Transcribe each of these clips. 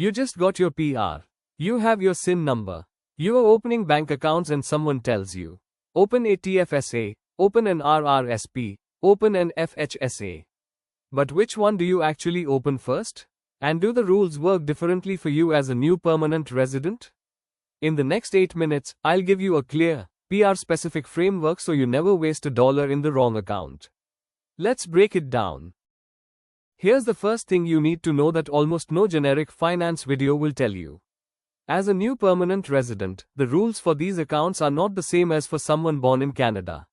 You just got your PR. You have your SIN number. You are opening bank accounts and someone tells you, open a TFSA, open an RRSP, open an FHSA. But which one do you actually open first? And do the rules work differently for you as a new permanent resident? In the next 8 minutes, I'll give you a clear, PR-specific framework so you never waste $1 in the wrong account. Let's break it down. Here's the first thing you need to know that almost no generic finance video will tell you. As a new permanent resident, the rules for these accounts are not the same as for someone born in Canada.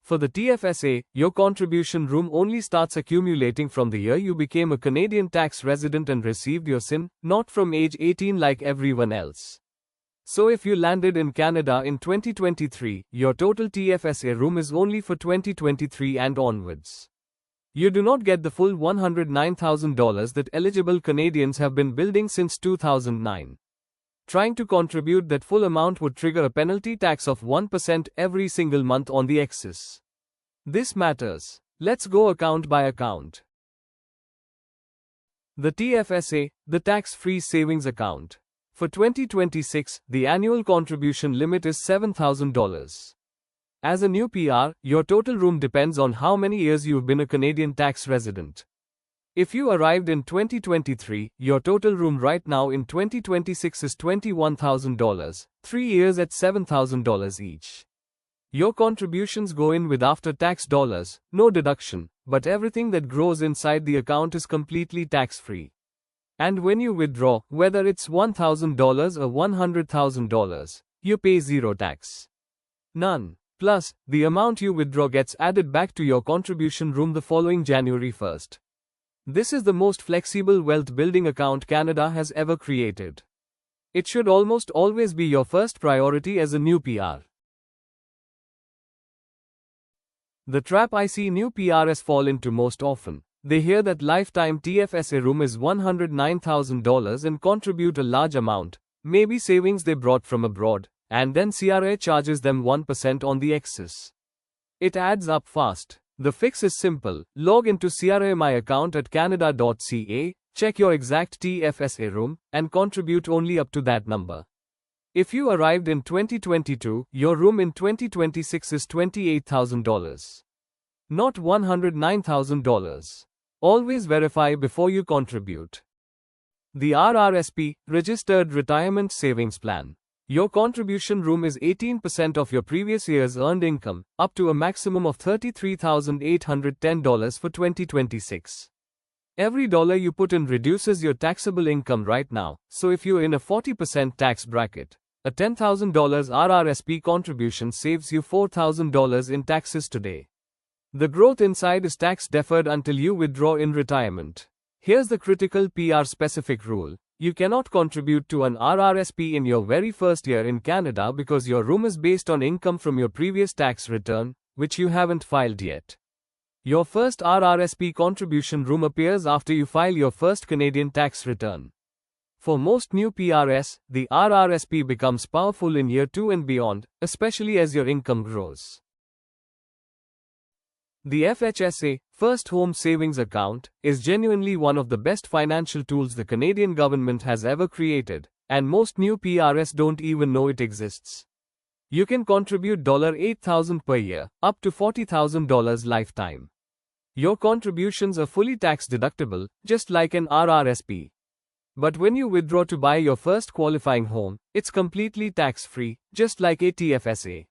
For the TFSA, your contribution room only starts accumulating from the year you became a Canadian tax resident and received your SIN, not from age 18 like everyone else. So if you landed in Canada in 2023, your total TFSA room is only for 2023 and onwards. You do not get the full $109,000 that eligible Canadians have been building since 2009. Trying to contribute that full amount would trigger a penalty tax of 1% every single month on the excess. This matters. Let's go account by account. The TFSA, the tax-free savings account. For 2026, the annual contribution limit is $7,000. As a new PR, your total room depends on how many years you've been a Canadian tax resident. If you arrived in 2023, your total room right now in 2026 is $21,000, 3 years at $7,000 each. Your contributions go in with after-tax dollars, no deduction, but everything that grows inside the account is completely tax-free. And when you withdraw, whether it's $1,000 or $100,000, you pay zero tax. None. Plus, the amount you withdraw gets added back to your contribution room the following January 1st. This is the most flexible wealth building account Canada has ever created. It should almost always be your first priority as a new PR. The trap I see new PRs fall into most often. They hear that lifetime TFSA room is $109,000 and contribute a large amount, maybe savings they brought from abroad, and then CRA charges them 1% on the excess. It adds up fast. The fix is simple. Log into CRA My Account at canada.ca, check your exact TFSA room, and contribute only up to that number. If you arrived in 2022, your room in 2026 is $28,000. Not $109,000. Always verify before you contribute. The RRSP, Registered Retirement Savings Plan. Your contribution room is 18% of your previous year's earned income, up to a maximum of $33,810 for 2026. Every dollar you put in reduces your taxable income right now, so if you're in a 40% tax bracket, a $10,000 RRSP contribution saves you $4,000 in taxes today. The growth inside is tax deferred until you withdraw in retirement. Here's the critical PR-specific rule. You cannot contribute to an RRSP in your very first year in Canada because your room is based on income from your previous tax return, which you haven't filed yet. Your first RRSP contribution room appears after you file your first Canadian tax return. For most new PRs, the RRSP becomes powerful in year 2 and beyond, especially as your income grows. The FHSA, First Home Savings Account, is genuinely one of the best financial tools the Canadian government has ever created, and most new PRs don't even know it exists. You can contribute $8,000 per year, up to $40,000 lifetime. Your contributions are fully tax deductible, just like an RRSP. But when you withdraw to buy your first qualifying home, it's completely tax-free, just like a TFSA.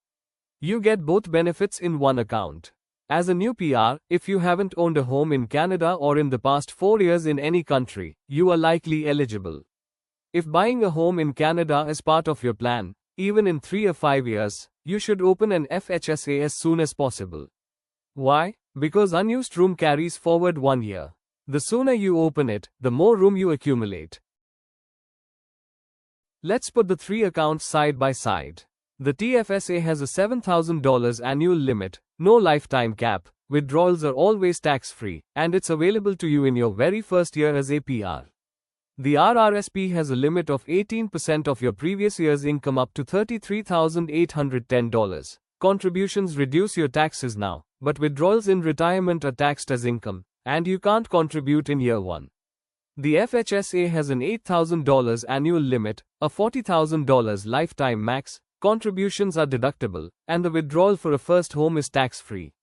You get both benefits in one account. As a new PR, if you haven't owned a home in Canada or in the past 4 years in any country, you are likely eligible. If buying a home in Canada is part of your plan, even in 3 or 5 years, you should open an FHSA as soon as possible. Why? Because unused room carries forward 1 year. The sooner you open it, the more room you accumulate. Let's put the 3 accounts side by side. The TFSA has a $7,000 annual limit, no lifetime cap, withdrawals are always tax-free, and it's available to you in your very first year as a PR. The RRSP has a limit of 18% of your previous year's income up to $33,810. Contributions reduce your taxes now, but withdrawals in retirement are taxed as income, and you can't contribute in year 1. The FHSA has an $8,000 annual limit, a $40,000 lifetime max, contributions are deductible, and the withdrawal for a first home is tax-free.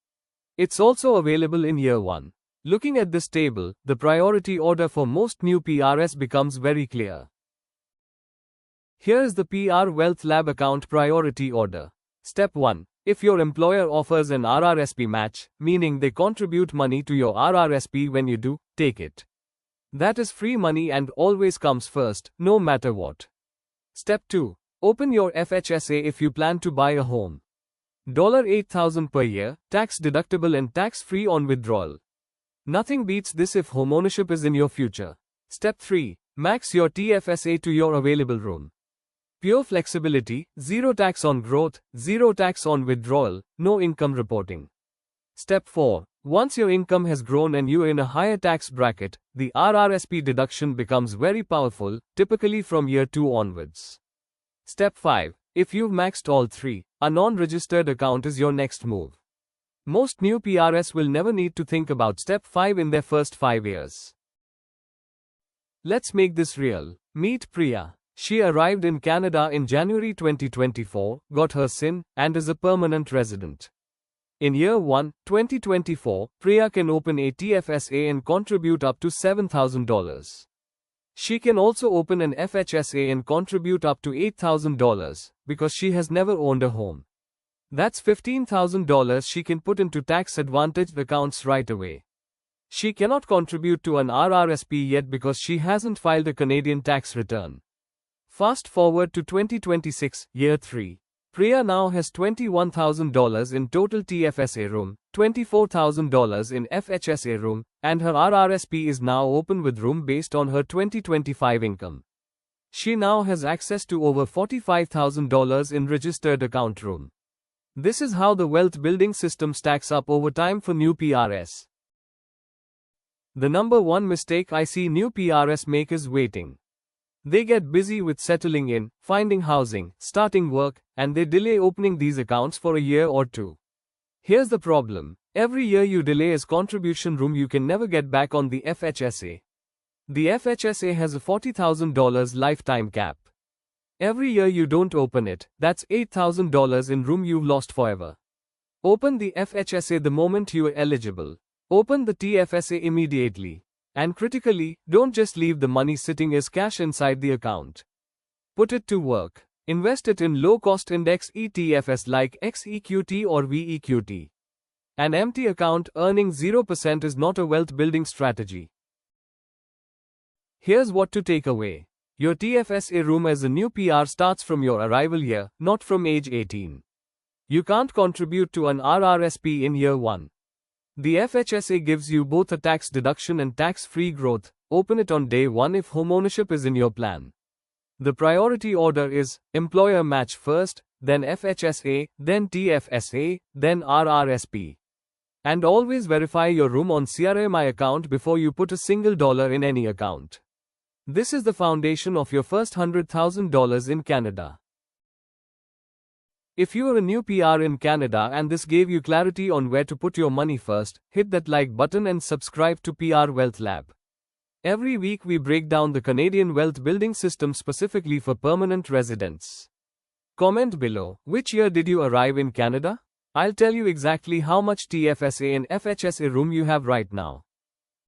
It's also available in year 1. Looking at this table, the priority order for most new PRs becomes very clear. Here is the PR Wealth Lab account priority order. Step 1. If your employer offers an RRSP match, meaning they contribute money to your RRSP when you do, take it. That is free money and always comes first, no matter what. Step 2. Open your FHSA if you plan to buy a home. $8,000 per year, tax deductible and tax-free on withdrawal. Nothing beats this if homeownership is in your future. Step 3. Max your TFSA to your available room. Pure flexibility, zero tax on growth, zero tax on withdrawal, no income reporting. Step 4. Once your income has grown and you're in a higher tax bracket, the RRSP deduction becomes very powerful, typically from year 2 onwards. Step 5. If you've maxed all 3, a non-registered account is your next move. Most new PRs will never need to think about Step 5 in their first 5 years. Let's make this real. Meet Priya. She arrived in Canada in January 2024, got her SIN, and is a permanent resident. In year 1, 2024, Priya can open a TFSA and contribute up to $7,000. She can also open an FHSA and contribute up to $8,000, because she has never owned a home. That's $15,000 she can put into tax-advantaged accounts right away. She cannot contribute to an RRSP yet because she hasn't filed a Canadian tax return. Fast forward to 2026, year 3. Priya now has $21,000 in total TFSA room, $24,000 in FHSA room, and her RRSP is now open with room based on her 2025 income. She now has access to over $45,000 in registered account room. This is how the wealth building system stacks up over time for new PRs. The number one mistake I see new PRs make is waiting. They get busy with settling in, finding housing, starting work, and they delay opening these accounts for a year or 2. Here's the problem. Every year you delay as contribution room you can never get back on the FHSA. The FHSA has a $40,000 lifetime cap. Every year you don't open it, that's $8,000 in room you've lost forever. Open the FHSA the moment you are eligible. Open the TFSA immediately. And critically, don't just leave the money sitting as cash inside the account. Put it to work. Invest it in low-cost index ETFs like XEQT or VEQT. An empty account earning 0% is not a wealth-building strategy. Here's what to take away. Your TFSA room as a new PR starts from your arrival year, not from age 18. You can't contribute to an RRSP in year 1. The FHSA gives you both a tax deduction and tax-free growth. Open it on day 1 if homeownership is in your plan. The priority order is employer match first, then FHSA, then TFSA, then RRSP. And always verify your room on CRMI account before you put a single dollar in any account. This is the foundation of your first $100,000 in Canada. If you are a new PR in Canada and this gave you clarity on where to put your money first, hit that like button and subscribe to PR Wealth Lab. Every week we break down the Canadian wealth building system specifically for permanent residents. Comment below, which year did you arrive in Canada? I'll tell you exactly how much TFSA and FHSA room you have right now.